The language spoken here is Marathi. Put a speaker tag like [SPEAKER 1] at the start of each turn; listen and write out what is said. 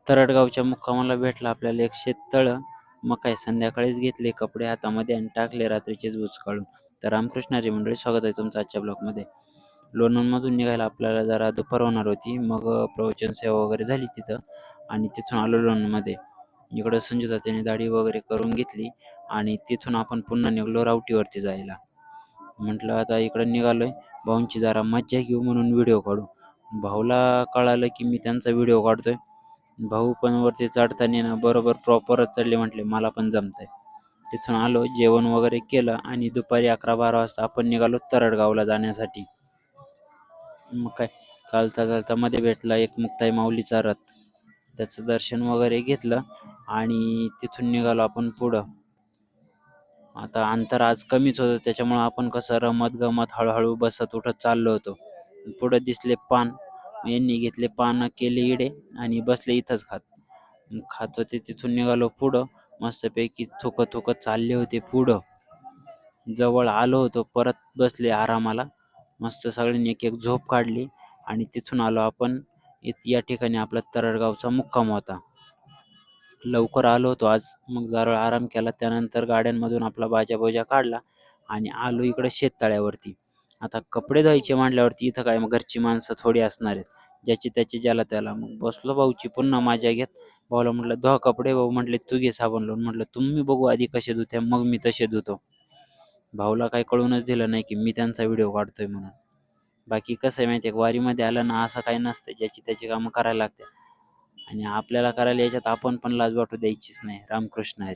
[SPEAKER 1] तरडगावच्या मुक्कामाला भेटला आपल्याला एक शेततळं. मग काय संध्याकाळीच घेतले कपडे हातामध्ये आणि टाकले रात्रीचेच बुच काढून. तर रामकृष्ण हरी मंडळी, स्वागत आहे तुमचं आजच्या ब्लॉगमध्ये. लोणंदमधून निघायला आपल्याला जरा दुपार होणार होती. मग प्रवचन सेवा वगैरे झाली तिथं आणि तिथून आलो लोणंदमध्ये. इकडं संजू तात्याने दाढी वगैरे करून घेतली आणि तिथून आपण पुन्हा निघालो रावटीवरती जायला. म्हटलं आता इकडं निघालोय, भाऊंची जरा मज्जा घेऊ म्हणून व्हिडिओ काढू. भाऊला कळालं की मी त्यांचा व्हिडिओ काढतोय. भाऊ पण वरती चढताना ना बरोबर प्रॉपरच चढले, म्हटले मला पण जमतंय. तिथून आलो, जेवण वगैरे केलं आणि दुपारी 11-12 वाजता आपण निघालो तरडगावला जाण्यासाठी. मग काय चालता चालता मध्ये भेटला एक मुक्ताई माऊलीचा रथ. त्याचं दर्शन वगैरे घेतलं आणि तिथून निघालो आपण पुढं. आता अंतर आज कमीच होतं, त्याच्यामुळं आपण कसं रमत गमत हळूहळू बसत उठत चाललो होतो. पुढं दिसले पान, यांनी घेतले पान, केले इडे आणि बसले इथंच खात. खात होते. तिथून निघालो पुढं, मस्तपैकी थुकत चालले होते पुढं. जवळ आलो होतो, परत बसले आरामाला. मस्त सगळ्यांनी एक एक झोप काढली आणि तिथून आलो आपण. या ठिकाणी आपला तरडगावचा मुक्काम होता. लवकर आलो होतो आज, मग जरा आराम केला. त्यानंतर गाड्यांमधून आपला बाजा काढला आणि आलो इकडे शेततळ्यावरती. आता कपडे धुवायचे म्हटल्यावरती इथं काय मग घरची माणसं थोडी असणार आहेत, ज्याची त्याची ज्याला त्याला. मग बसलो भाऊची पुन्हा माझ्या घेत. भाऊला म्हटलं धुवा कपडे. भाऊ म्हटले तू घे साबण लावून. म्हटलं तुम्ही बघू आधी कसे धुत्या, मग मी तसे धुतो. भाऊला काही कळूनच दिलं नाही की मी त्यांचा व्हिडिओ काढतोय म्हणून. बाकी कसं आहे माहिती आहे, वारीमध्ये आलं ना असं काही नसतं, ज्याची त्याची कामं करायला लागते आणि आपल्याला करायला याच्यात आपण पण लाज वाटू द्यायचीच नाही. रामकृष्ण हरी.